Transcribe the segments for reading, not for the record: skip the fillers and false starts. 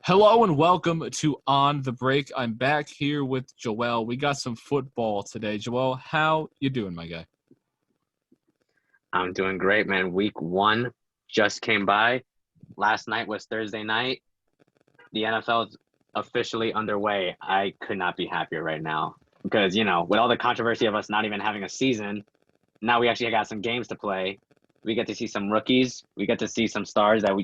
Hello and welcome to On the Break. I'm back here with Joel. We got some football today. Joel, how you doing, my guy? I'm doing great, man. Week 1 just came by. Last night was Thursday night. The NFL is officially underway. I could not be happier right now because, with all the controversy of us not even having a season, now we actually got some games to play. We get to see some rookies. We get to see some stars that we,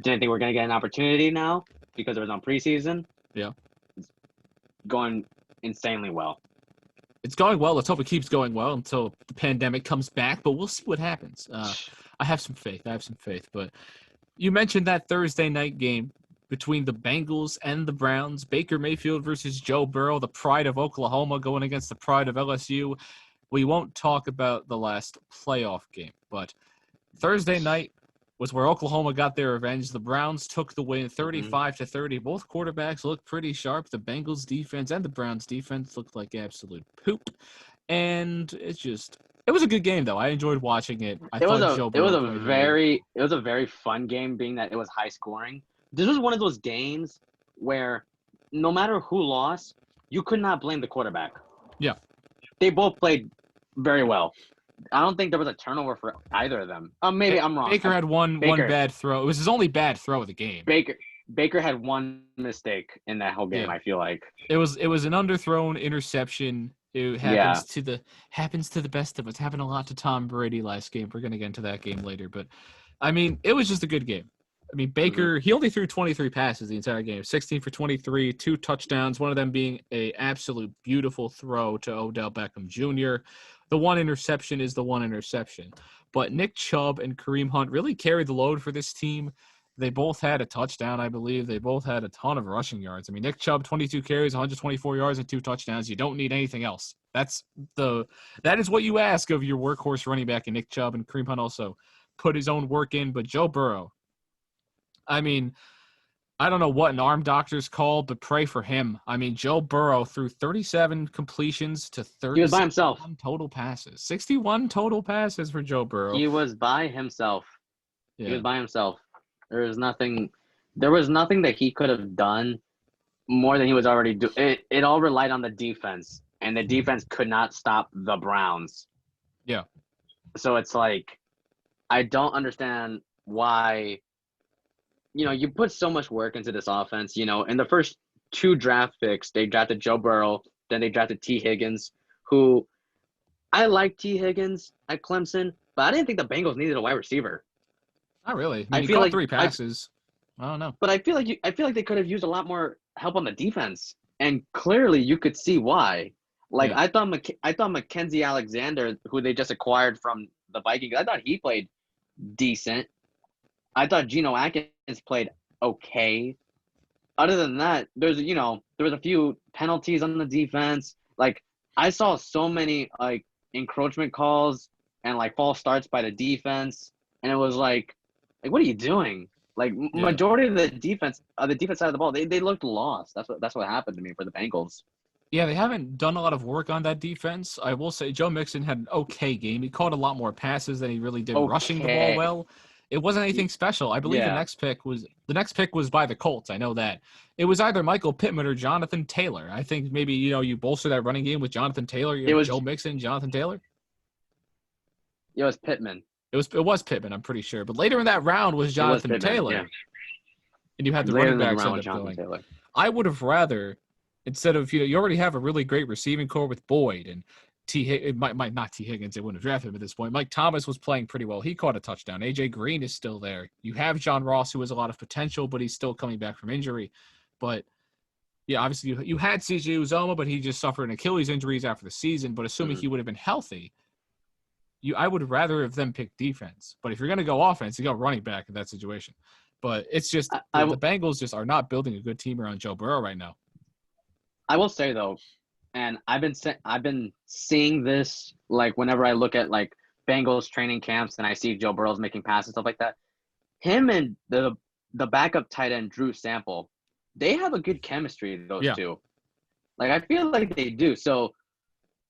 didn't think we were going to get an opportunity now because it was on preseason. Yeah. It's going insanely well. It's going well. Let's hope it keeps going well until the pandemic comes back, but we'll see what happens. I have some faith. But you mentioned that Thursday night game between the Bengals and the Browns. Baker Mayfield versus Joe Burrow, the pride of Oklahoma going against the pride of LSU. We won't talk about the last playoff game, but Thursday night was where Oklahoma got their revenge. The Browns took the win 35-30. Both quarterbacks looked pretty sharp. The Bengals defense and the Browns defense looked like absolute poop. And it was a good game though. I enjoyed watching it. It was a very fun game, being that it was high scoring. This was one of those games where no matter who lost, you could not blame the quarterback. Yeah. They both played very well. I don't think there was a turnover for either of them. Maybe I'm wrong. Baker had one bad throw. It was his only bad throw of the game. Baker had one mistake in that whole game. Yeah. I feel like it was an underthrown interception. It happens to the best of us. Happened a lot to Tom Brady last game. We're gonna get into that game later, but I mean, it was just a good game. I mean, Baker, he only threw 23 passes the entire game, 16 for 23, 2 touchdowns, one of them being a absolute beautiful throw to Odell Beckham Jr. The one interception is the one interception. But Nick Chubb and Kareem Hunt really carried the load for this team. They both had a touchdown, I believe. They both had a ton of rushing yards. I mean, Nick Chubb, 22 carries, 124 yards, and 2 touchdowns. You don't need anything else. That is what you ask of your workhorse running back in Nick Chubb, and Kareem Hunt also put his own work in. But Joe Burrow, I mean, I don't know what an arm doctor's called, but pray for him. I mean, Joe Burrow threw 37 completions to 30. He was by himself. Total passes. 61 total passes for Joe Burrow. He was by himself. Yeah. He was by himself. There was nothing that he could have done more than he was already doing. It all relied on the defense, and the defense could not stop the Browns. Yeah. So it's like, I don't understand why. You put so much work into this offense. In the first 2 draft picks, they drafted Joe Burrow, then they drafted T. Higgins, who I like T. Higgins at Clemson, but I didn't think the Bengals needed a wide receiver. Not really. I mean, he caught 3 passes. I don't know. But I feel like they could have used a lot more help on the defense, and clearly you could see why. Like, yeah. I thought Mackenzie Alexander, who they just acquired from the Vikings, I thought he played decent. I thought Geno Atkins played okay. Other than that, there was a few penalties on the defense. Like, I saw so many encroachment calls and false starts by the defense, and it was like what are you doing? Majority of the defense side of the ball, they looked lost. That's what happened to me for the Bengals. Yeah, they haven't done a lot of work on that defense. I will say Joe Mixon had an okay game. He caught a lot more passes than he really did rushing the ball well. It wasn't anything special. I believe the next pick was by the Colts. I know that. It was either Michael Pittman or Jonathan Taylor. I think maybe you bolster that running game with Jonathan Taylor. It was Joe Mixon, Jonathan Taylor. It was Pittman. It was Pittman, I'm pretty sure. But later in that round was Jonathan Taylor. Yeah. And you had the running backs end up going. Taylor. I would have rather, instead of you already have a really great receiving core with Boyd and not T. Higgins, they wouldn't have drafted him at this point. Mike Thomas was playing pretty well. He caught a touchdown. A.J. Green is still there. You have John Ross, who has a lot of potential, but he's still coming back from injury. But, yeah, obviously you had C.J. Uzoma, but he just suffered an Achilles injuries after the season. But assuming he would have been healthy, I would rather have them pick defense. But if you're going to go offense, you go running back in that situation. But it's just the Bengals just are not building a good team around Joe Burrow right now. I will say, though, and I've been seeing this whenever I look at Bengals training camps and I see Joe Burrow's making passes, stuff like that. Him and the backup tight end Drew Sample, they have a good chemistry. Those two, I feel like they do. So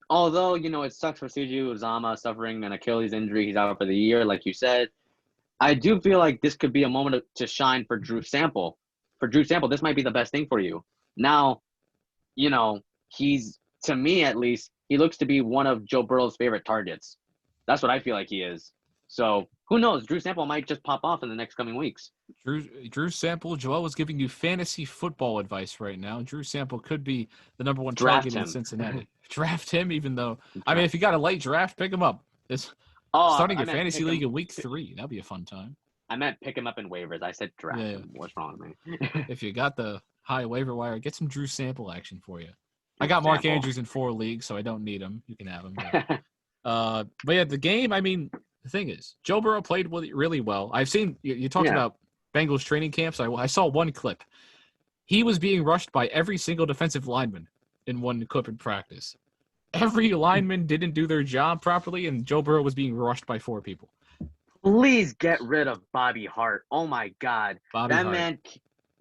although it sucks for C.J. Uzama suffering an Achilles injury, he's out for the year, like you said. I do feel like this could be a moment to shine for Drew Sample. for Drew Sample, this might be the best thing for you. Now, he's, to me at least, he looks to be one of Joe Burrow's favorite targets. That's what I feel like he is. So who knows? Drew Sample might just pop off in the next coming weeks. Drew Sample, Joel was giving you fantasy football advice right now. Drew Sample could be the number one target in Cincinnati. Draft him, even though, I mean, if you got a late draft, pick him up. Starting your fantasy league in week 3. That'd be a fun time. I meant pick him up in waivers. I said draft him. What's wrong with me? If you got the high waiver wire, get some Drew Sample action for you. I got Mark Andrews in 4 leagues, so I don't need him. You can have him. But yeah, the game, I mean, the thing is, Joe Burrow played really well. I've seen, you talked about Bengals training camps. I saw one clip. He was being rushed by every single defensive lineman in one clip in practice. Every lineman didn't do their job properly, and Joe Burrow was being rushed by 4 people. Please get rid of Bobby Hart. Oh, my God. That Hart. Man.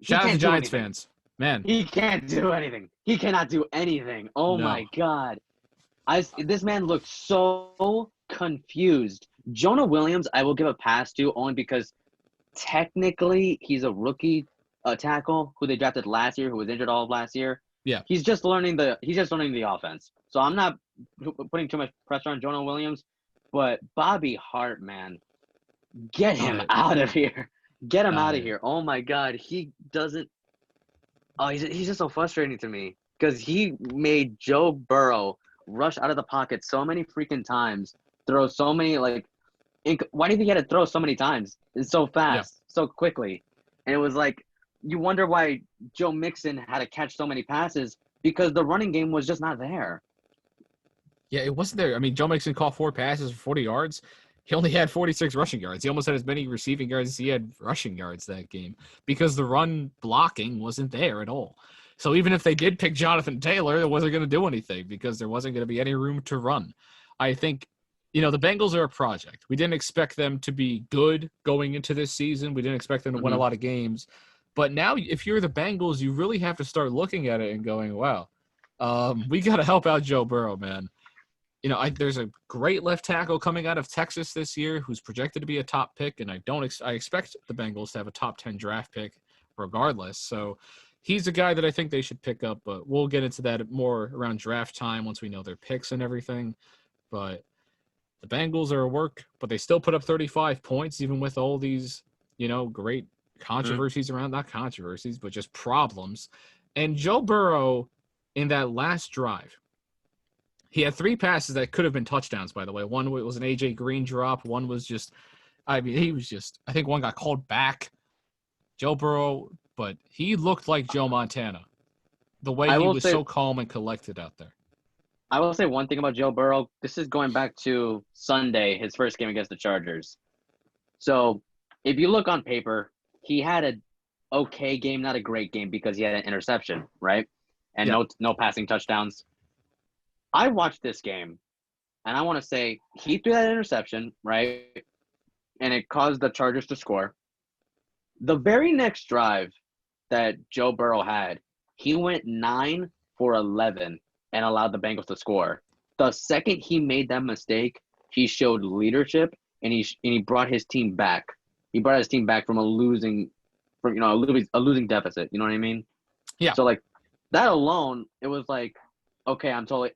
Shout out to Giants fans. Man. He can't do anything. He cannot do anything. Oh, my God. This man looks so confused. Jonah Williams, I will give a pass to only because technically he's a rookie tackle who they drafted last year, who was injured all of last year. Yeah. He's just learning the offense. So I'm not putting too much pressure on Jonah Williams, but Bobby Hart, man, get him out of here. Get him out of here. Oh my God. He doesn't. Oh, he's just so frustrating to me because he made Joe Burrow rush out of the pocket so many freaking times, throw so many why do you think he had to throw so many times? It's so fast, so quickly. And it was like, you wonder why Joe Mixon had to catch so many passes because the running game was just not there. Yeah, it wasn't there. I mean, Joe Mixon caught 4 passes for 40 yards. He only had 46 rushing yards. He almost had as many receiving yards as he had rushing yards that game because the run blocking wasn't there at all. So even if they did pick Jonathan Taylor, it wasn't going to do anything because there wasn't going to be any room to run. I think, the Bengals are a project. We didn't expect them to be good going into this season. We didn't expect them to win a lot of games. But now if you're the Bengals, you really have to start looking at it and going, wow, we got to help out Joe Burrow, man. There's a great left tackle coming out of Texas this year who's projected to be a top pick, and I expect the Bengals to have a top 10 draft pick regardless. So he's a guy that I think they should pick up, but we'll get into that more around draft time once we know their picks and everything. But the Bengals are a work, but they still put up 35 points even with all these, great controversies around, not controversies, but just problems. And Joe Burrow in that last drive, he had 3 passes that could have been touchdowns, by the way. One was an A.J. Green drop. One was I think one got called back. Joe Burrow, but he looked like Joe Montana. The way he was so calm and collected out there. I will say one thing about Joe Burrow. This is going back to Sunday, his first game against the Chargers. So if you look on paper, he had an okay game, not a great game because he had an interception, right? And no passing touchdowns. I watched this game, and I want to say he threw that interception, right? And it caused the Chargers to score. The very next drive that Joe Burrow had, he went 9 for 11 and allowed the Bengals to score. The second he made that mistake, he showed leadership, and he brought his team back. He brought his team back from a losing deficit. You know what I mean? Yeah. So that alone, it was like, okay, I'm totally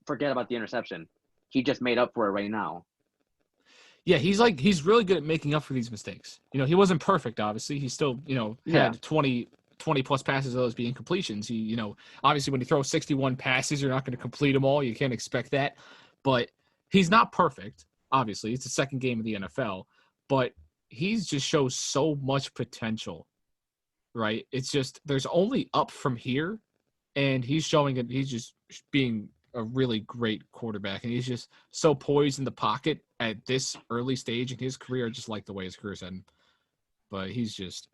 forget about the interception. He just made up for it right now. Yeah, he's really good at making up for these mistakes. He wasn't perfect, obviously. He still, had 20 plus passes of those being completions. He, obviously when you throw 61 passes, you're not going to complete them all. You can't expect that. But he's not perfect, obviously. It's the second game of the NFL. But he just shows so much potential, right? It's just there's only up from here, and he's showing it. He's just being a really great quarterback, and he's just so poised in the pocket at this early stage in his career. I just like the way his career's heading. But he's just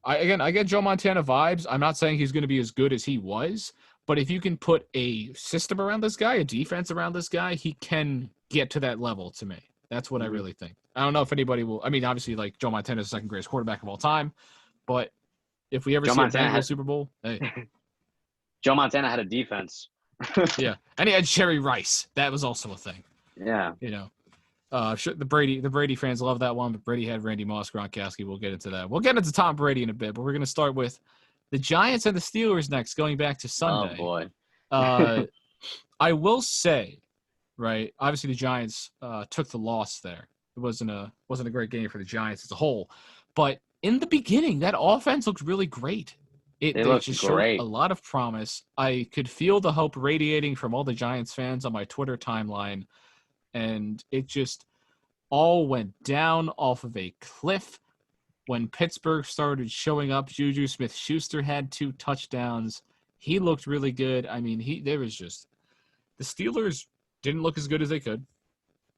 I get Joe Montana vibes. I'm not saying he's going to be as good as he was, but if you can put a system around this guy, a defense around this guy, he can get to that level to me. That's what I really think. I don't know if anybody will. I mean, obviously, Joe Montana is the second greatest quarterback of all time, but if we ever see a Bengals Super Bowl, hey. Joe Montana had a defense. Yeah, and he had Jerry Rice. That was also a thing. Yeah. Sure, the Brady fans love that one, but Brady had Randy Moss, Gronkowski. We'll get into that. We'll get into Tom Brady in a bit, but we're going to start with the Giants and the Steelers next, going back to Sunday. Oh boy. I will say, right? Obviously, the Giants took the loss there. It wasn't a great game for the Giants as a whole, but in the beginning, that offense looked really great. They just showed a lot of promise. I could feel the hope radiating from all the Giants fans on my Twitter timeline, and it just all went down off of a cliff when Pittsburgh started showing up. Juju Smith-Schuster had 2 touchdowns. He looked really good. I mean, the Steelers didn't look as good as they could.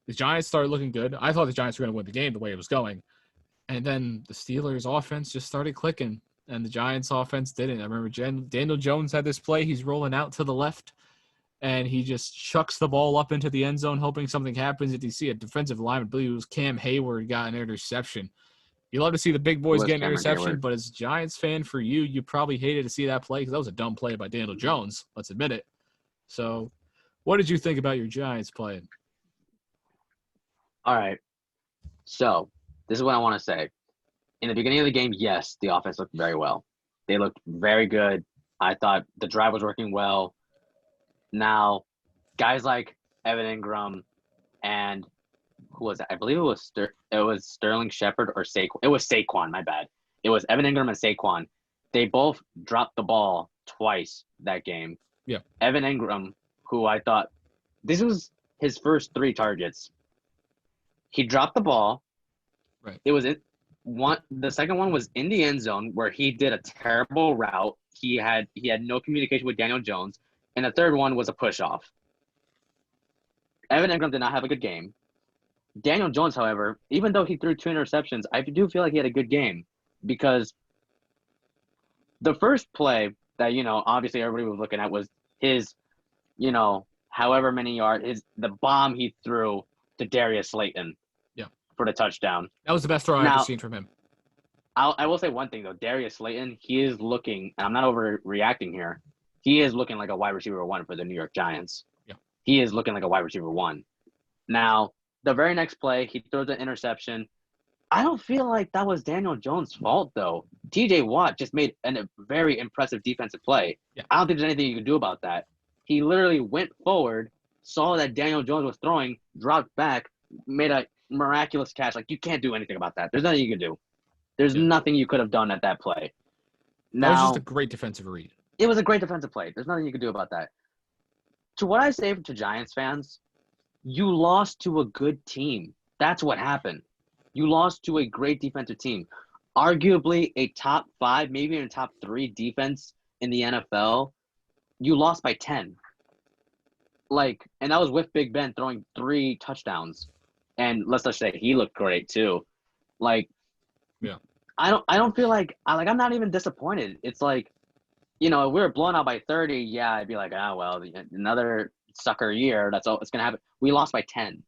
The Giants started looking good. I thought the Giants were going to win the game the way it was going. And then the Steelers' offense just started clicking, and the Giants' offense didn't. I remember Daniel Jones had this play. He's rolling out to the left, and he just chucks the ball up into the end zone, hoping something happens. If you see a defensive lineman, I believe it was Cam Hayward, got an interception. You love to see the big boys get an interception, but as a Giants fan for you probably hated to see that play because that was a dumb play by Daniel Jones. Let's admit it. So what did you think about your Giants playing? All right. So this is what I want to say. In the beginning of the game, yes, the offense looked very well. They looked very good. I thought the drive was working well. Now, guys like Evan Ingram and who was that? I believe it was Sterling Shepard or Saquon. It was Saquon, my bad. It was Evan Ingram and Saquon. They both dropped the ball twice that game. Yeah. Evan Ingram, who I thought this was his first 3 targets. He dropped the ball. Right. It was the second one was in the end zone where he did a terrible route. He had no communication with Daniel Jones. And the third one was a push-off. Evan Ingram did not have a good game. Daniel Jones, however, even though he threw 2 interceptions, I do feel like he had a good game because the first play that, obviously everybody was looking at was his, however many yards, the bomb he threw to Darius Slayton for the touchdown. That was the best throw I've ever seen from him. I will say one thing, though. Darius Slayton, he is looking, and I'm not overreacting here, he is looking like a wide receiver 1 for the New York Giants. Yeah. He is looking like a wide receiver 1. Now, the very next play, he throws an interception. I don't feel like that was Daniel Jones' fault, though. TJ Watt just made a very impressive defensive play. Yeah. I don't think there's anything you can do about that. He literally went forward, saw that Daniel Jones was throwing, dropped back, made a miraculous catch. Like, you can't do anything about that. There's nothing you can do. There's nothing you could have done at that play. That was just a great defensive read. It was a great defensive play. There's nothing you can do about that. To what I say to Giants fans, you lost to a good team. That's what happened. You lost to a great defensive team. Arguably a top 5, maybe even top 3 defense in the NFL. You lost by 10. And that was with Big Ben throwing 3 touchdowns. And let's just say he looked great too. Yeah. I don't feel like I'm not even disappointed. It's like, if we were blown out by 30, yeah, I'd be like, well, another sucker year. That's all it's gonna happen. We lost by 10,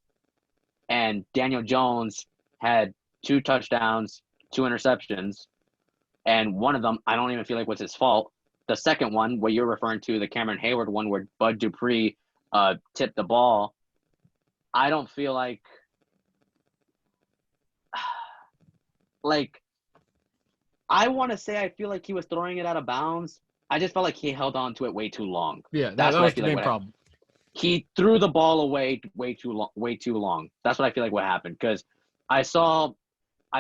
and Daniel Jones had 2 touchdowns, 2 interceptions, and one of them I don't even feel like was his fault. The second one, what you're referring to, the Cameron Hayward one, where Bud Dupree tipped the ball, I don't feel like I want to say I feel like he was throwing it out of bounds. I just felt like he held on to it way too long. Yeah, that was the main problem. He threw the ball away way too long. That's what I feel like what happened. Because I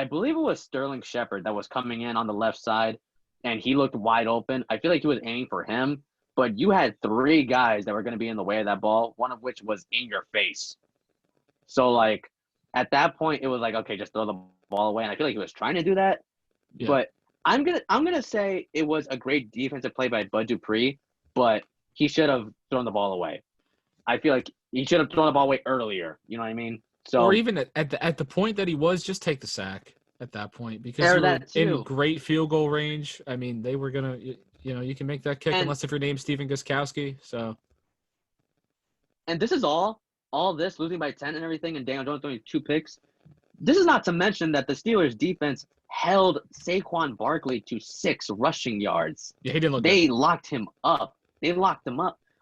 believe it was Sterling Shepard that was coming in on the left side, and he looked wide open. I feel like he was aiming for him, but you had 3 guys that were going to be in the way of that ball, one of which was in your face. So, at that point, it was like, okay, just throw the ball away. And I feel like he was trying to do that. Yeah. But I'm gonna say it was a great defensive play by Bud Dupree, but he should have thrown the ball away. I feel like he should have thrown the ball away earlier. You know what I mean? So, or even at the point that he was, just take the sack at that point because you were in great field goal range. I mean, they were gonna, you can make that kick unless if your name's Steven Gostkowski. So, and this is all this losing by 10 and everything, and Daniel Jones throwing 2 picks. This is not to mention that the Steelers defense held Saquon Barkley to 6 rushing yards. Yeah, he didn't look They good. locked him up.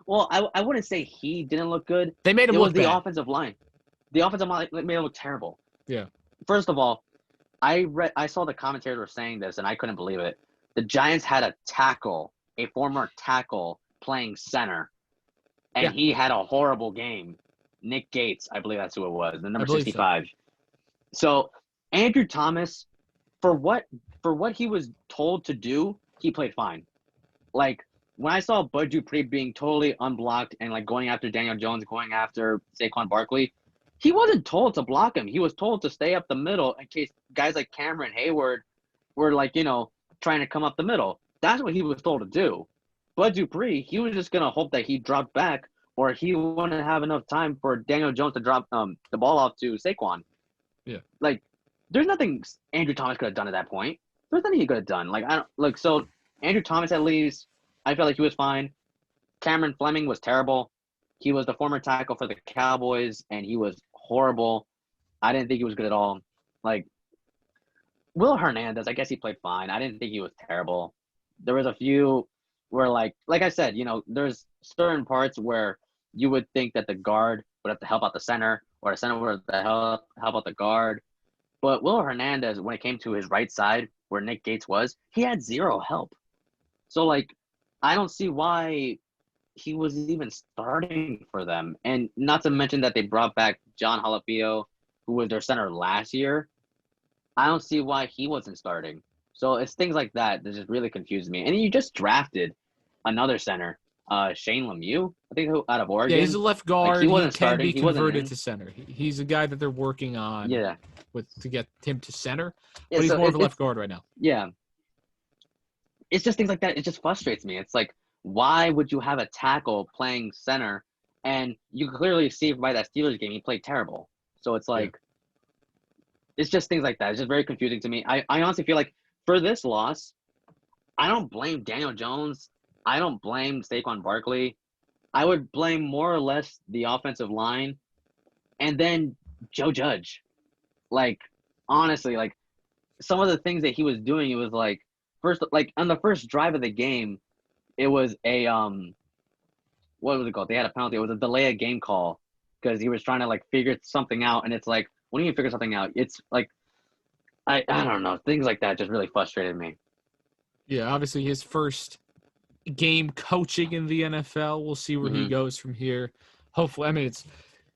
Well, I wouldn't say he didn't look good. They made him look bad. It was the offensive line. the offensive line made it look terrible. Yeah. First of all, I saw the commentators were saying this, and I couldn't believe it. The Giants had a former tackle playing center, and he had a horrible game. Nick Gates, I believe that's who it was, the number 65. So Andrew Thomas, for what he was told to do, he played fine. Like when I saw Bud Dupree being totally unblocked and like going after Daniel Jones, going after Saquon Barkley, he wasn't told to block him. He was told to stay up the middle in case guys like Cameron Hayward were like, trying to come up the middle. That's what he was told to do. Bud Dupree, he was just gonna hope that he dropped back, or he wouldn't have enough time for Daniel Jones to drop the ball off to Saquon. Yeah. Like, there's nothing Andrew Thomas could have done at that point. There's nothing he could have done. Like, I don't like so Andrew Thomas at least, I felt like he was fine. Cameron Fleming was terrible. He was the former tackle for the Cowboys, and he was horrible. I didn't think he was good at all. Like, Will Hernandez, I guess he played fine. I didn't think he was terrible. There was a few where, like I said, there's certain parts where you would think that the guard would have to help out the center, or the center would have to help out the guard. But Will Hernandez, when it came to his right side, where Nick Gates was, he had zero help. So, like, I don't see why he was even starting for them. And not to mention that they brought back John Halapio, who was their center last year. I don't see why he wasn't starting. So it's things like that that just really confused me. And you just drafted another center, Shane Lemieux, I think, out of Oregon. Yeah, he's a left guard. Like, he wasn't can starting. be converted to center. He's a guy that they're working on to get him to center. But he's more of a left guard right now. Yeah. It's just things like that. It just frustrates me. It's like, why would you have a tackle playing center? And you clearly see by that Steelers game, he played terrible. So it's like, it's just things like that. It's just very confusing to me. I honestly feel like for this loss, I don't blame Daniel Jones. I don't blame Saquon Barkley. I would blame more or less the offensive line and then Joe Judge. Like, honestly, like, some of the things that he was doing, it was like, first, like, on the first drive of the game, it was a, what was it called? They had a penalty. It was a delay of game call because he was trying to, like, figure something out. And it's like, when you figure something out, it's like, I don't know. Things like that just really frustrated me. Yeah, obviously his first game coaching in the NFL. We'll see where he goes from here. Hopefully, I mean, it's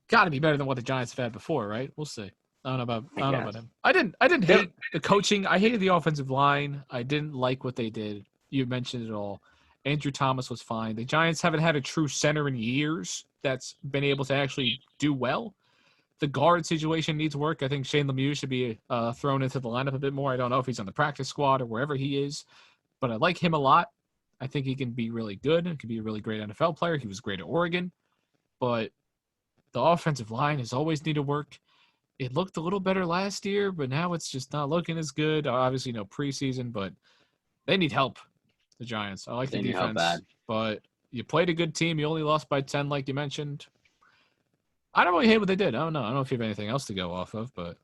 got to be better than what the Giants have had before, right? We'll see. I don't know about him. I didn't hate the coaching. I hated the offensive line. I didn't like what they did. You mentioned it all. Andrew Thomas was fine. The Giants haven't had a true center in years that's been able to actually do well. The guard situation needs work. I think Shane Lemieux should be thrown into the lineup a bit more. I don't know if he's on the practice squad or wherever he is, but I like him a lot. I think he can be really good. He can be a really great NFL player. He was great at Oregon, but the offensive line has always needed work. It looked a little better last year, but now it's just not looking as good. Obviously, no preseason, but they need help, the Giants. I like the defense, but you played a good team. You only lost by 10, like you mentioned. I don't really hate what they did. I don't know if you have anything else to go off of, but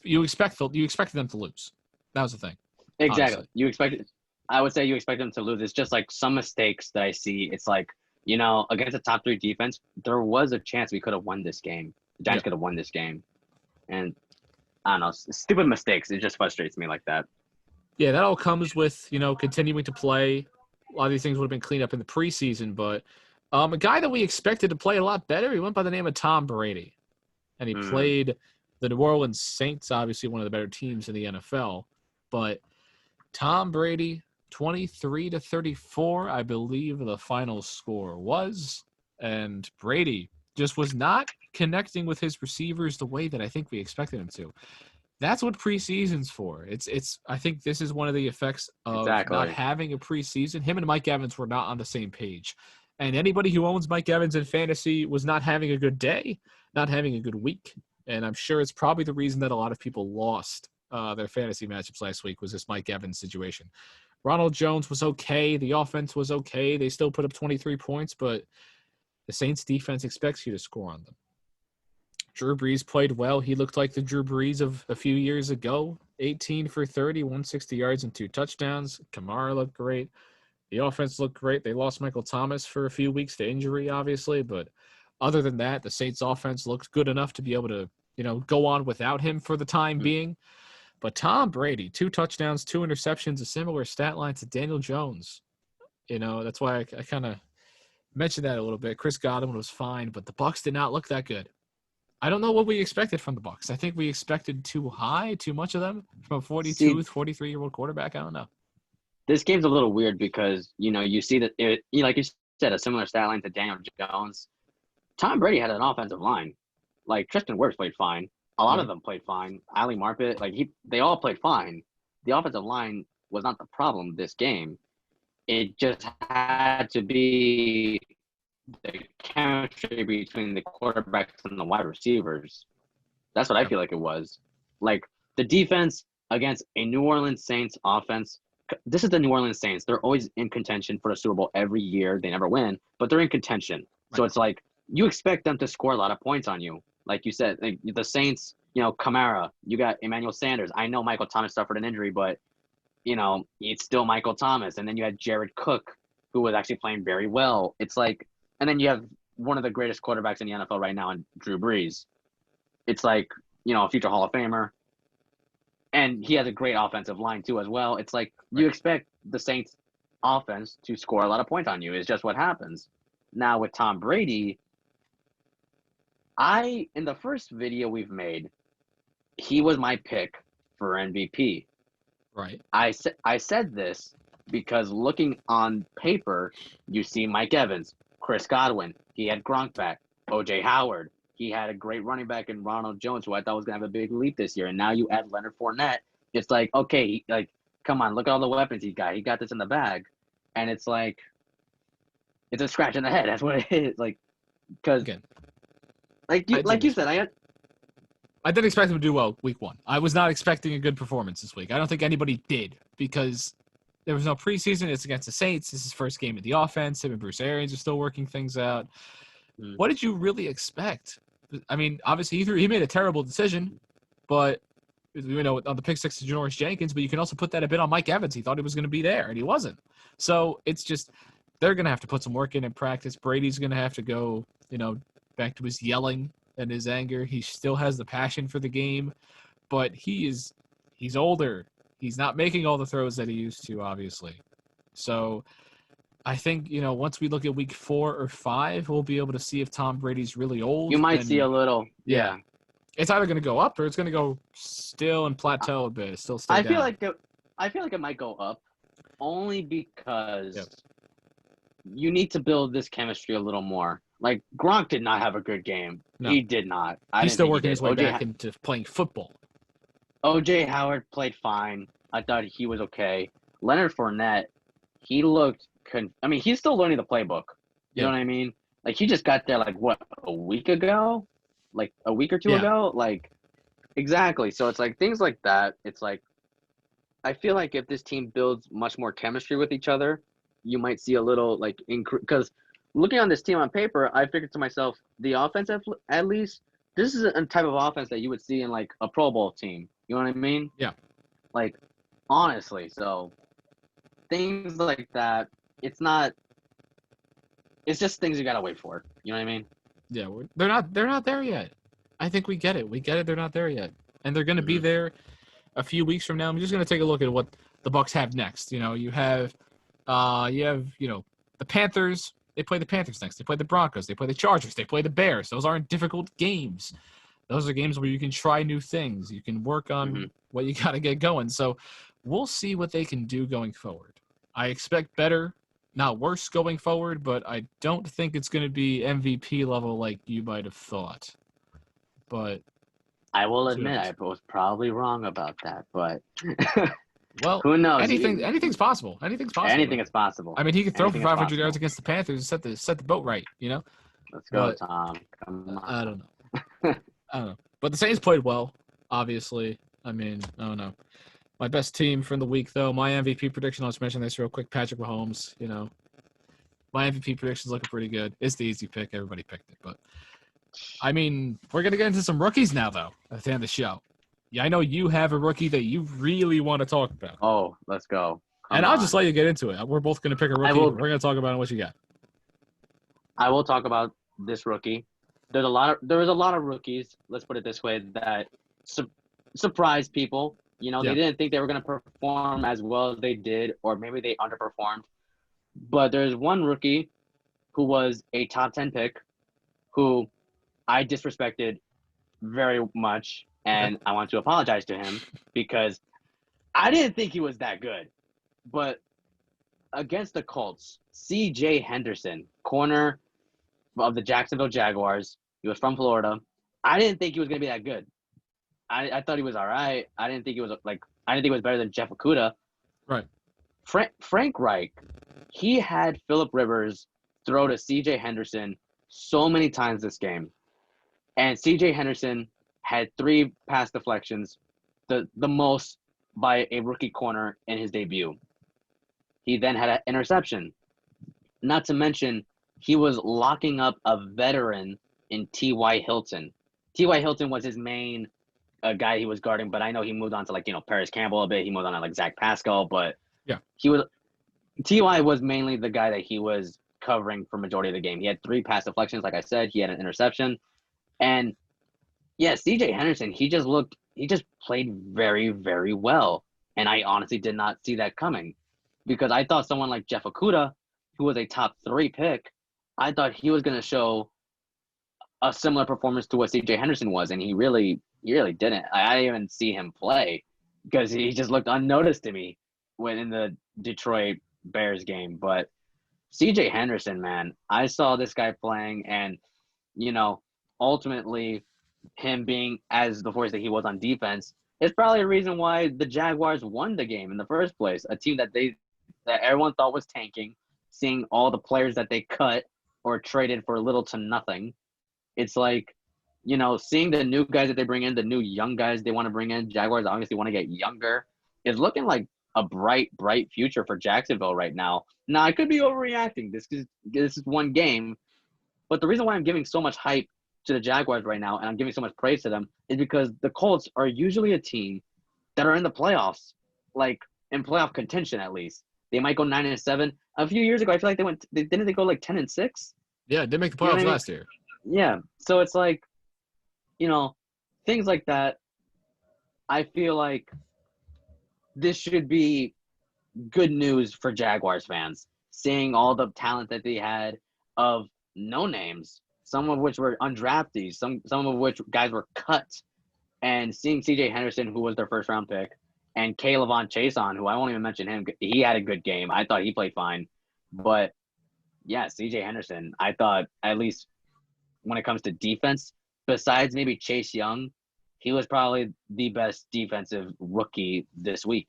you expected them to lose. That was the thing. Exactly. Honestly. I would say you expect them to lose. It's just like some mistakes that I see. It's like, against a top 3 defense, there was a chance we could have won this game. The Giants could have won this game. And I don't know, stupid mistakes. It just frustrates me like that. Yeah, that all comes with, continuing to play. A lot of these things would have been cleaned up in the preseason, but a guy that we expected to play a lot better, he went by the name of Tom Brady. And he played the New Orleans Saints, obviously one of the better teams in the NFL. But Tom Brady, 23-34, I believe the final score was. And Brady just was not connecting with his receivers the way that I think we expected him to. That's what preseason's for. I think this is one of the effects of not having a preseason. Him and Mike Evans were not on the same page. And anybody who owns Mike Evans in fantasy was not having a good day, not having a good week. And I'm sure it's probably the reason that a lot of people lost their fantasy matchups last week was this Mike Evans situation. Ronald Jones was okay. The offense was okay. They still put up 23 points, but the Saints defense expects you to score on them. Drew Brees played well. He looked like the Drew Brees of a few years ago. 18 for 30, 160 yards and 2 touchdowns. Kamara looked great. The offense looked great. They lost Michael Thomas for a few weeks to injury, obviously, but Other than that, the Saints offense looked good enough to be able to, go on without him for the time being. But Tom Brady, 2 touchdowns, 2 interceptions, a similar stat line to Daniel Jones. That's why I kind of mentioned that a little bit. Chris Godwin was fine, but the Bucs did not look that good. I don't know what we expected from the Bucs. I think we expected too much of them from a 42, 43-year-old quarterback. I don't know. This game's a little weird because, you see that like you said, a similar stat line to Daniel Jones. Tom Brady had an offensive line. Like, Tristan Wirfs played fine. A lot of them played fine. Ali Marpet, they all played fine. The offensive line was not the problem this game. It just had to be the chemistry between the quarterbacks and the wide receivers. That's what I feel like it was. Like, the defense against a New Orleans Saints offense. This is the New Orleans Saints. They're always in contention for the Super Bowl every year. They never win, but they're in contention. Right. So it's like you expect them to score a lot of points on you. Like you said, the Saints, Kamara, you got Emmanuel Sanders. I know Michael Thomas suffered an injury, but, it's still Michael Thomas. And then you had Jared Cook, who was actually playing very well. It's like, and then you have one of the greatest quarterbacks in the NFL right now, in Drew Brees. It's like, a future Hall of Famer. And he has a great offensive line, too, as well. It's like you expect the Saints offense to score a lot of points on you. It's just what happens. Now, with Tom Brady, in the first video we've made, he was my pick for MVP. Right. I said this because looking on paper, you see Mike Evans, Chris Godwin. He had Gronk back, O.J. Howard. He had a great running back in Ronald Jones, who I thought was going to have a big leap this year. And now you add Leonard Fournette. It's like, okay, come on, look at all the weapons he got. He got this in the bag. And it's like, it's a scratch in the head. That's what it is. Because, you said, I didn't expect him to do well week 1. I was not expecting a good performance this week. I don't think anybody did because there was no preseason. It's against the Saints. This is his first game of the offense. Him and Bruce Arians are still working things out. What did you really expect? I mean, obviously he made a terrible decision, but on the pick 6 to Janoris Jenkins, but you can also put that a bit on Mike Evans. He thought he was going to be there, and he wasn't. So it's just they're going to have to put some work in practice. Brady's going to have to go, back to his yelling and his anger. He still has the passion for the game, but he's older. He's not making all the throws that he used to, obviously. So I think, once we look at week 4 or 5, we'll be able to see if Tom Brady's really old. You might see a little. Yeah. It's either going to go up or it's going to go still and plateau a bit. Still stay I down. I feel like it might go up only because you need to build this chemistry a little more. Like, Gronk did not have a good game. No. He did not. He's still working his way back into playing football. O.J. Howard played fine. I thought he was okay. Leonard Fournette, he looked he's still learning the playbook. You know what I mean? Like, he just got there, a week ago? Like, a week or two ago? Like, exactly. So it's like things like that. It's like, I feel like if this team builds much more chemistry with each other, you might see a little, because looking on this team on paper, I figured to myself, the offense, at least, this is a type of offense that you would see in, a Pro Bowl team. You know what I mean? Yeah. Honestly. So, things like that, it's just things you got to wait for. You know what I mean? Yeah, they're not there yet. I think we get it. They're not there yet. And they're going to be there a few weeks from now. I'm just going to take a look at what the Bucs have next. You have the Panthers. They play the Panthers next. They play the Broncos. They play the Chargers. They play the Bears. Those aren't difficult games. Those are games where you can try new things. You can work on what you got to get going. So we'll see what they can do going forward. I expect better, not worse going forward, but I don't think it's going to be MVP level like you might have thought. But I will admit I was probably wrong about that, but well, who knows? Anything's possible. Anything is possible. I mean, he could throw for 500 yards against the Panthers and set the boat right, Let's go, Tom. Come on. I don't know. But the Saints played well, obviously. I mean, I don't know. My best team from the week, though, my MVP prediction, I'll just mention this real quick, Patrick Mahomes, My MVP prediction's looking pretty good. It's the easy pick. Everybody picked it. But, I mean, we're going to get into some rookies now, though, at the end of the show. Yeah, I know you have a rookie that you really want to talk about. Oh, let's go. I'll just let you get into it. We're both going to pick a rookie. We're going to talk about what you got. I will talk about this rookie. There was a lot of rookies, let's put it this way, that surprised people. They didn't think they were going to perform as well as they did, or maybe they underperformed. But there's one rookie who was a top 10 pick who I disrespected very much, and I want to apologize to him because I didn't think he was that good. But against the Colts, C.J. Henderson, corner of the Jacksonville Jaguars, he was from Florida. I didn't think he was going to be that good. I thought he was all right. I didn't think he was better than Jeff Okudah. Right. Frank Reich, he had Phillip Rivers throw to C.J. Henderson so many times this game. And C.J. Henderson had 3 pass deflections, the most by a rookie corner in his debut. He then had an interception. Not to mention, he was locking up a veteran in T.Y. Hilton. T.Y. Hilton was his main guy he was guarding, but I know he moved on to Paris Campbell a bit. He moved on to Zach Pascal, but T.Y. was mainly the guy that he was covering for majority of the game. He had 3 pass deflections, like I said. He had an interception. And yeah, C.J. Henderson, he just played very, very well. And I honestly did not see that coming because I thought someone like Jeff Okudah, who was a top 3 pick, I thought he was going to show a similar performance to what C.J. Henderson was, and he really didn't. I didn't even see him play because he just looked unnoticed to me when in the Detroit Bears game. But C.J. Henderson, man, I saw this guy playing, and ultimately him being as the force that he was on defense is probably a reason why the Jaguars won the game in the first place. A team that everyone thought was tanking, seeing all the players that they cut or traded for little to nothing. It's like, seeing the new guys that they bring in, the new young guys they want to bring in, Jaguars obviously want to get younger. It's looking like a bright future for Jacksonville right now. Now, I could be overreacting. This is one game. But the reason why I'm giving so much hype to the Jaguars right now and I'm giving so much praise to them is because the Colts are usually a team that are in the playoffs, like in playoff contention at least. They might go 9-7. A few years ago, I feel like didn't they go like 10-6? Yeah, they make the playoffs last year. Yeah, so it's like, things like that. I feel like this should be good news for Jaguars fans, seeing all the talent that they had of no names, some of which were undrafted, some of which guys were cut, and seeing C.J. Henderson, who was their first-round pick, and K'Lavon Chaisson, who I won't even mention him. He had a good game. I thought he played fine. But, yeah, C.J. Henderson, I thought at least when it comes to defense, besides maybe Chase Young, he was probably the best defensive rookie this week.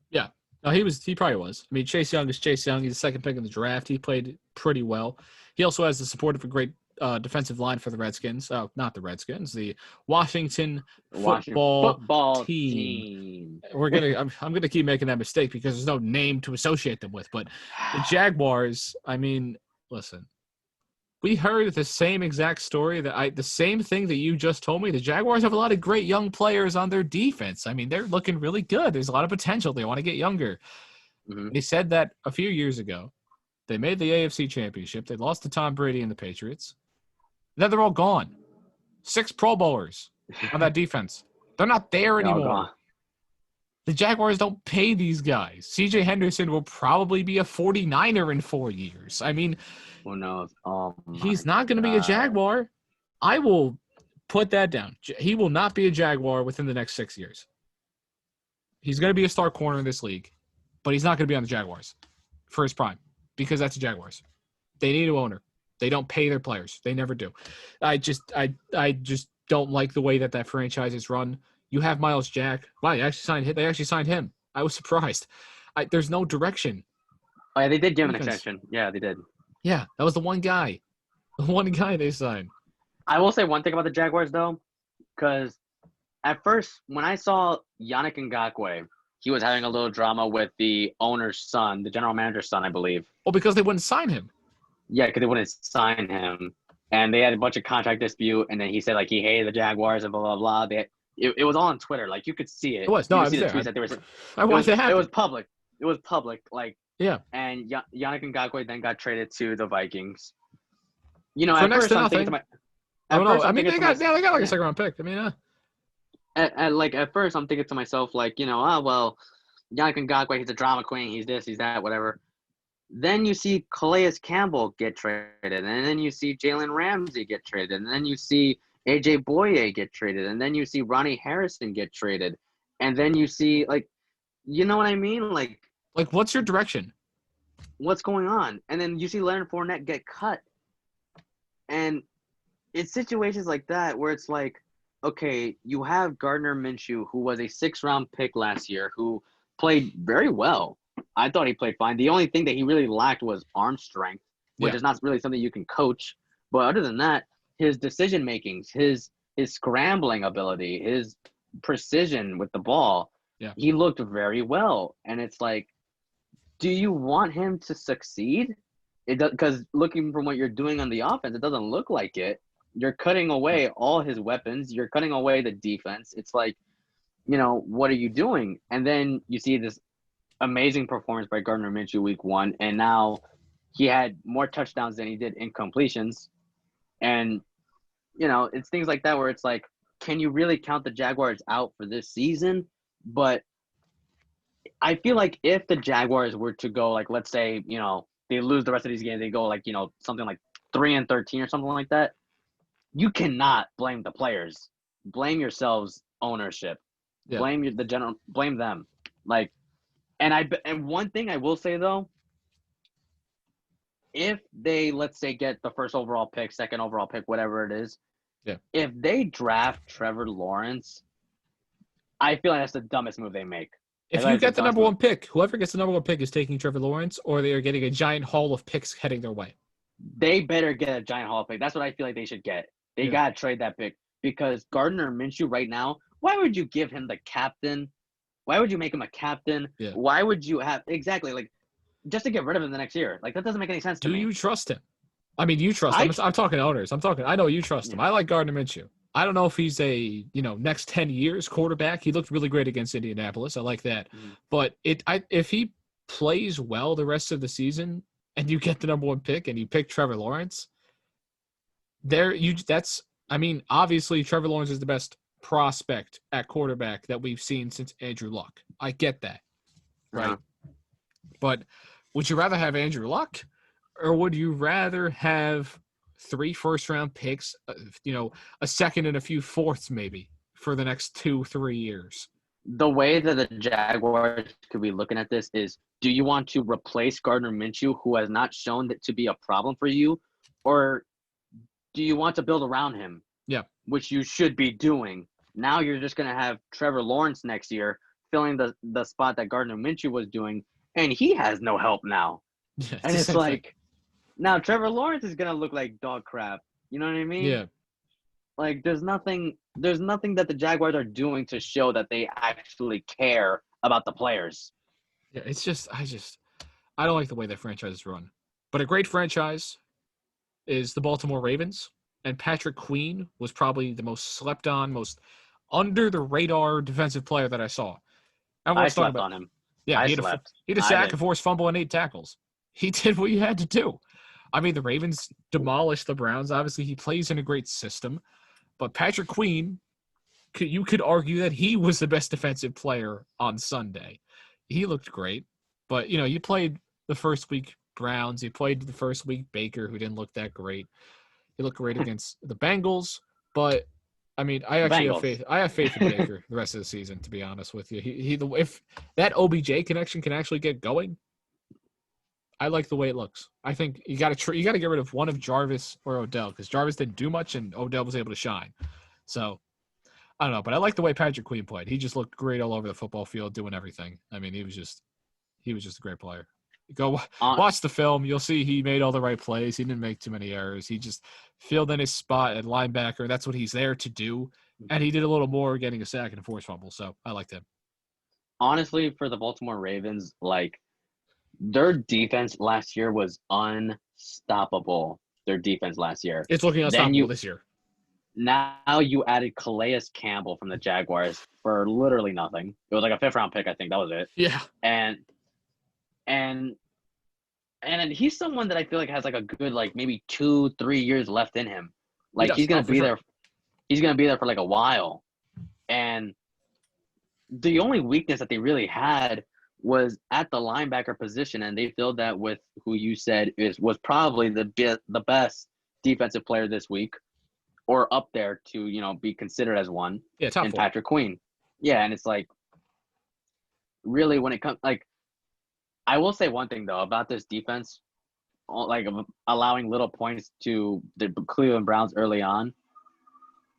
Yeah. No, he probably was. I mean, Chase Young is Chase Young. He's the second pick in the draft. He played pretty well. He also has the support of a great defensive line for the Redskins. Oh, not the Redskins, the Washington football team. I'm gonna keep making that mistake because there's no name to associate them with. But the Jaguars, I mean, listen, we heard the same exact story the same thing that you just told me. The Jaguars have a lot of great young players on their defense. I mean, they're looking really good. There's a lot of potential. They want to get younger. Mm-hmm. They said that a few years ago. They made the AFC Championship. They lost to Tom Brady and the Patriots. Then they're all gone. 6 Pro Bowlers on that defense. They're not there anymore. The Jaguars don't pay these guys. C.J. Henderson will probably be a 49er in 4 years. I mean, who knows? He's not going to be a Jaguar. I will put that down. He will not be a Jaguar within the next 6 years. He's going to be a star corner in this league, but he's not going to be on the Jaguars for his prime because that's the Jaguars. They need an owner. They don't pay their players. They never do. I just don't like the way that franchise is run. You have Miles Jack. Wow, they actually signed him. I was surprised. There's no direction. Oh, yeah, they did give him an extension. Yeah, they did. Yeah, that was the one guy. The one guy they signed. I will say one thing about the Jaguars, though, because at first, when I saw Yannick Ngakoue, he was having a little drama with the owner's son, the general manager's son, I believe. Well, because they wouldn't sign him. Yeah, because they wouldn't sign him. And they had a bunch of contract dispute, and then he said, like, he hated the Jaguars and blah, blah, blah. It was all on Twitter. Like, you could see it. It was. No, I was there. I watched it happen. It was public. It was public. Like, yeah. And Yannick Ngakoue then got traded to the Vikings. For at next first to I'm thinking to nothing. my, Oh at no, first I I'm mean thinking they to my, got like a yeah, second round pick. I mean, at first I'm thinking to myself like, well, Yannick Ngakoue, he's a drama queen, he's this, he's that, whatever. Then you see Calais Campbell get traded, and then you see Jalen Ramsey get traded, and then you see AJ Boye get traded, and then you see Ronnie Harrison get traded, and then you see like, you know what I mean? like what's your direction? What's going on? And then you see Leonard Fournette get cut, and it's situations like that where it's like, okay, you have Gardner Minshew, who was a 6th-round pick last year, who played very well. I thought he played fine. The only thing that he really lacked was arm strength, which Yeah. is not really something you can coach. But other than that, his decision makings, his scrambling ability, his precision with the ball, Yeah. he looked very well. And it's like, do you want him to succeed? It does, because looking from what you're doing on the offense, it doesn't look like it. You're cutting away all his weapons. You're cutting away the defense. It's like, what are you doing? And then you see this amazing performance by Gardner Minshew week 1, and now he had more touchdowns than he did incompletions. And, it's things like that where it's like, can you really count the Jaguars out for this season? But I feel like if the Jaguars were to go, like, let's say, they lose the rest of these games, they go like, something like 3-13 or something like that, you cannot blame the players. Blame yourselves, ownership. Yeah. Blame them. Like, and one thing I will say though, if they, let's say, get the first overall pick, second overall pick, whatever it is, Yeah. if they draft Trevor Lawrence, I feel like that's the dumbest move they make. If you get the number 1 pick, whoever gets the number 1 pick is taking Trevor Lawrence, or they are getting a giant haul of picks heading their way. They better get a giant haul pick. That's what I feel like they should get. They gotta trade that pick, because Gardner Minshew right now, why would you give him the captain? Why would you make him a captain? Yeah. Why would you have exactly like just to get rid of him the next year? Like, that doesn't make any sense to me. Do you trust him? I mean, you trust him. I'm talking owners. I know you trust him. I like Gardner Minshew. I don't know if he's a, next 10 years quarterback. He looked really great against Indianapolis. I like that. But if he plays well the rest of the season and you get the number 1 pick and you pick Trevor Lawrence, obviously Trevor Lawrence is the best prospect at quarterback that we've seen since Andrew Luck. I get that. Right. But would you rather have Andrew Luck, or would you rather have 3 first-round picks, a second and a few fourths maybe for the next 2-3 years? The way that the Jaguars could be looking at this is, do you want to replace Gardner Minshew, who has not shown that to be a problem for you, or do you want to build around him? Yeah. Which you should be doing. Now you're just going to have Trevor Lawrence next year filling the spot that Gardner Minshew was doing, and he has no help now. Yeah, and it's like, now Trevor Lawrence is gonna look like dog crap. You know what I mean? Yeah. Like, there's nothing that the Jaguars are doing to show that they actually care about the players. Yeah, it's just I don't like the way that franchise is run. But a great franchise is the Baltimore Ravens, and Patrick Queen was probably the most slept on, most under the radar defensive player that I saw. I slept on him. Yeah, he had a sack, a forced fumble, and 8 tackles. He did what you had to do. I mean, the Ravens demolished the Browns. Obviously, he plays in a great system. But Patrick Queen, you could argue that he was the best defensive player on Sunday. He looked great. But, you played the first week Browns. You played the first week Baker, who didn't look that great. He looked great against the Bengals. But, I mean, I actually have faith. I have faith in Baker the rest of the season, to be honest with you. If that OBJ connection can actually get going, I like the way it looks. I think you got to get rid of one of Jarvis or Odell, because Jarvis didn't do much and Odell was able to shine. So I don't know, but I like the way Patrick Queen played. He just looked great all over the football field, doing everything. I mean, he was just a great player. Go watch the film. You'll see he made all the right plays. He didn't make too many errors. He just filled in his spot at linebacker. That's what he's there to do. And he did a little more, getting a sack and a forced fumble. So I liked him. Honestly, for the Baltimore Ravens, their defense last year was unstoppable. Their defense last year. It's looking unstoppable this year. Now you added Calais Campbell from the Jaguars for literally nothing. It was like a 5th-round pick, I think. That was it. Yeah. And And he's someone that I feel like has like a good like maybe 2-3 years left in him. He Like does. he's gonna For be sure. there. He's gonna be there for like a while. And the only weakness that they really had was at the linebacker position, and they filled that with who you said was probably the best defensive player this week, or up there to be considered as one. Yeah, top in 4. Patrick Queen. Yeah, and it's like really when it comes like I will say one thing though about this defense, like allowing little points to the Cleveland Browns early on.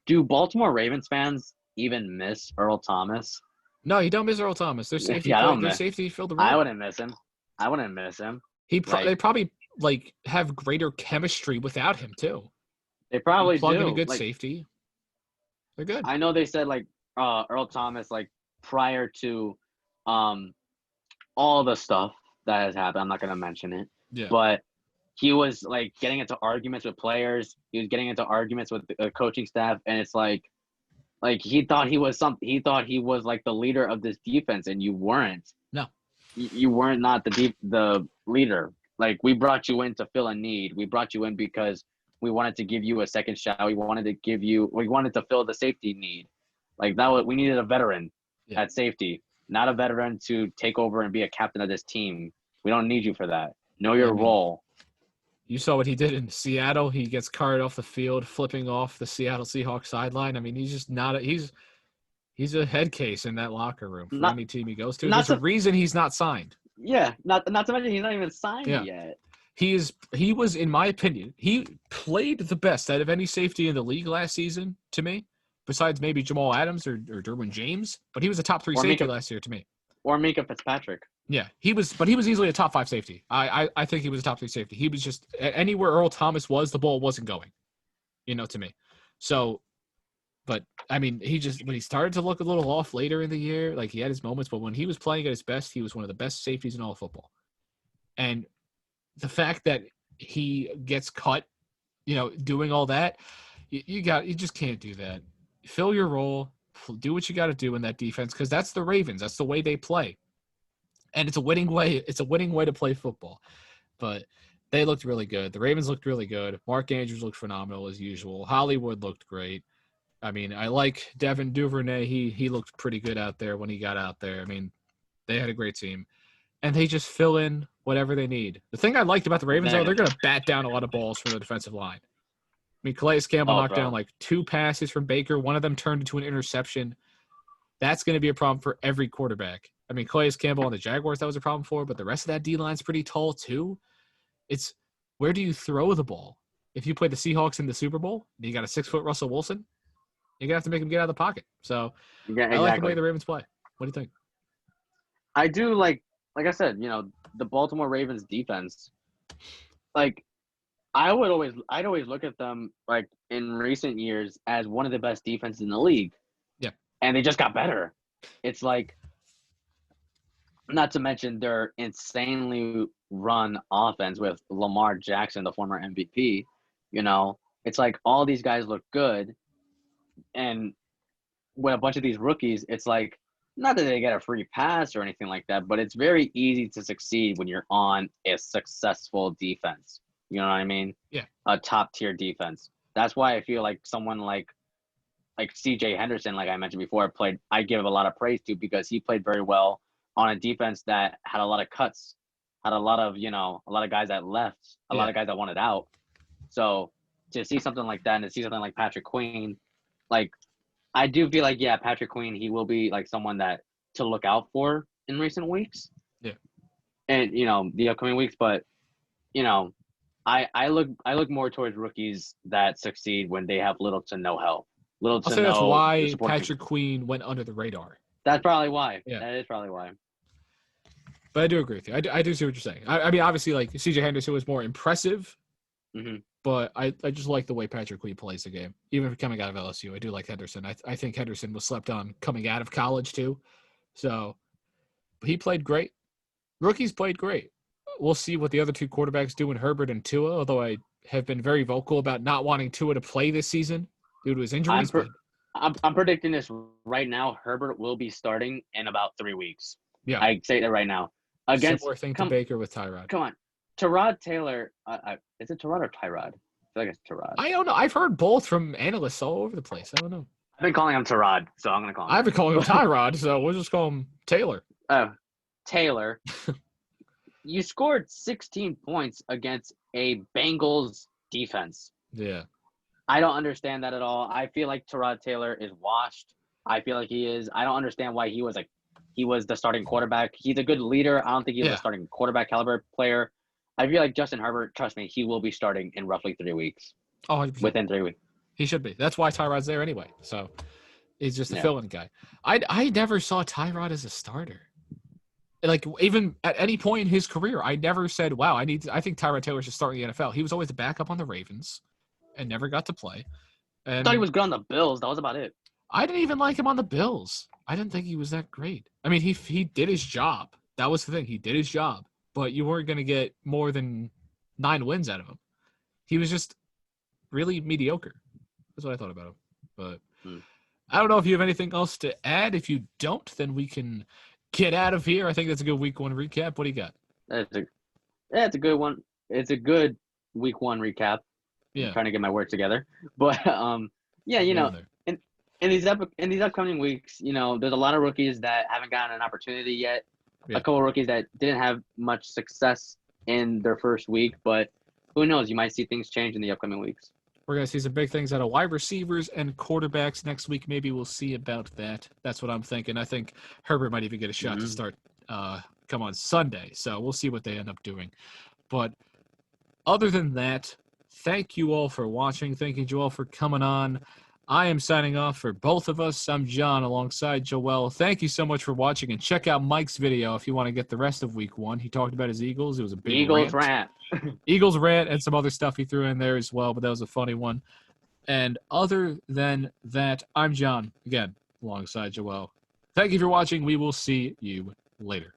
Do Baltimore Ravens fans even miss Earl Thomas? No, you don't miss Earl Thomas. Their safety Yeah, I play. don't Their miss. safety filled the I role. wouldn't miss him. I wouldn't miss him. They probably like have greater chemistry without him too. They probably you plug do. in a good like, safety. They're good. I know they said like Earl Thomas like prior to all the stuff that has happened. I'm not gonna mention it. Yeah. But he was like getting into arguments with players. He was getting into arguments with the coaching staff, and it's like he thought he was something. He thought he was like the leader of this defense, and you weren't. No, you weren't not the leader. Like we brought you in to fill a need. We brought you in because we wanted to give you a second shot. We wanted to fill the safety need. Like we needed a veteran at safety, not a veteran to take over and be a captain of this team. We don't need you for that. Know your role. You saw what he did in Seattle. He gets carted off the field, flipping off the Seattle Seahawks sideline. I mean, he's just not he's a head case in that locker room for any team he goes to. There's a reason he's not signed. Yeah, not to mention he's not even signed yet. He was, in my opinion, he played the best out of any safety in the league last season to me, besides maybe Jamal Adams or Derwin James. But he was a top 3 safety last year to me. Or Minka Fitzpatrick. Yeah, he was easily a top 5 safety. I think he was a top 3 safety. He was just anywhere Earl Thomas was, the ball wasn't going, to me. So, but I mean, when he started to look a little off later in the year, like he had his moments, but when he was playing at his best, he was one of the best safeties in all of football. And the fact that he gets cut, doing all that, you just can't do that. Fill your role, do what you got to do in that defense, because that's the Ravens. That's the way they play. And it's a winning way. It's a winning way to play football. But they looked really good. The Ravens looked really good. Mark Andrews looked phenomenal as usual. Hollywood looked great. I mean, I like Devin Duvernay. He looked pretty good out there when he got out there. I mean, they had a great team. And they just fill in whatever they need. The thing I liked about the Ravens, though, they're going to bat down a lot of balls from the defensive line. I mean, Calais Campbell knocked down like 2 passes from Baker. One of them turned into an interception. That's going to be a problem for every quarterback. I mean, Calais Campbell on the Jaguars, that was a problem for, but the rest of that D-line's pretty tall too. It's where do you throw the ball? If you play the Seahawks in the Super Bowl, and you got a 6-foot Russell Wilson, you're going to have to make him get out of the pocket. So I like the way the Ravens play. What do you think? I do like I said, the Baltimore Ravens defense, like I'd always look at them like in recent years as one of the best defenses in the league. Yeah. And they just got better. It's like, not to mention their insanely run offense with Lamar Jackson, the former MVP. It's like all these guys look good. And with a bunch of these rookies, it's like, not that they get a free pass or anything like that, but it's very easy to succeed when you're on a successful defense. You know what I mean? Yeah. A top-tier defense. That's why I feel like someone like C.J. Henderson, like I mentioned before, I give a lot of praise to because he played very well on a defense that had a lot of cuts, had a lot of guys that left, a lot of guys that wanted out. So to see something like that and to see something like Patrick Queen, like I do feel like, Patrick Queen, he will be like someone that to look out for in recent weeks. Yeah. And, the upcoming weeks. But, I look more towards rookies that succeed when they have little to no help. I'll say that's why Patrick Queen went under the radar. That's probably why. Yeah. That is probably why. But I do agree with you. I do see what you're saying. I mean, obviously, like C.J. Henderson was more impressive. Mm-hmm. But I just like the way Patrick Queen plays the game. Even coming out of LSU, I do like Henderson. I think Henderson was slept on coming out of college too. So, but he played great. Rookies played great. We'll see what the other 2 quarterbacks do in Herbert and Tua, although I have been very vocal about not wanting Tua to play this season due to his injuries. I'm predicting this right now. Herbert will be starting in about 3 weeks. Yeah. I say that right now. Against similar thing to Baker with Tyrod. Come on. Tyrod Taylor. Is it Tyrod or Tyrod? I feel like it's Tyrod. I don't know. I've heard both from analysts all over the place. I don't know. I've been calling him Tyrod, so I'm gonna call him. I've been calling him Tyrod, so we'll just call him Taylor. Taylor. You scored 16 points against a Bengals defense. Yeah. I don't understand that at all. I feel like Tyrod Taylor is washed. I feel like he is. I don't understand why he was the starting quarterback. He's a good leader. I don't think he's a starting quarterback caliber player. I feel like Justin Herbert, trust me, he will be starting in roughly 3 weeks. Oh, 100%. Within 3 weeks. He should be. That's why Tyrod's there anyway. So he's just a fill-in guy. I never saw Tyrod as a starter. Like, even at any point in his career, I never said, wow, I think Tyrod Taylor should start in the NFL. He was always the backup on the Ravens and never got to play. And I thought he was good on the Bills. That was about it. I didn't even like him on the Bills. I didn't think he was that great. I mean, he did his job. That was the thing. He did his job. But you weren't going to get more than 9 wins out of him. He was just really mediocre. That's what I thought about him. But I don't know if you have anything else to add. If you don't, then we can get out of here. I think that's a good week 1 recap. What do you got? It's a good one. It's a good week 1 recap. Yeah. I'm trying to get my words together. But in these upcoming weeks, there's a lot of rookies that haven't gotten an opportunity yet. Yeah. A couple of rookies that didn't have much success in their first week, but who knows? You might see things change in the upcoming weeks. We're going to see some big things out of wide receivers and quarterbacks next week. Maybe we'll see about that. That's what I'm thinking. I think Herbert might even get a shot to start come on Sunday. So we'll see what they end up doing. But other than that, thank you all for watching. Thank you all for coming on. I am signing off for both of us. I'm John alongside Joel. Thank you so much for watching, and check out Mike's video if you want to get the rest of week 1. He talked about his Eagles. It was a big Eagles rant. Eagles rant and some other stuff he threw in there as well, but that was a funny one. And other than that, I'm John, again, alongside Joel. Thank you for watching. We will see you later.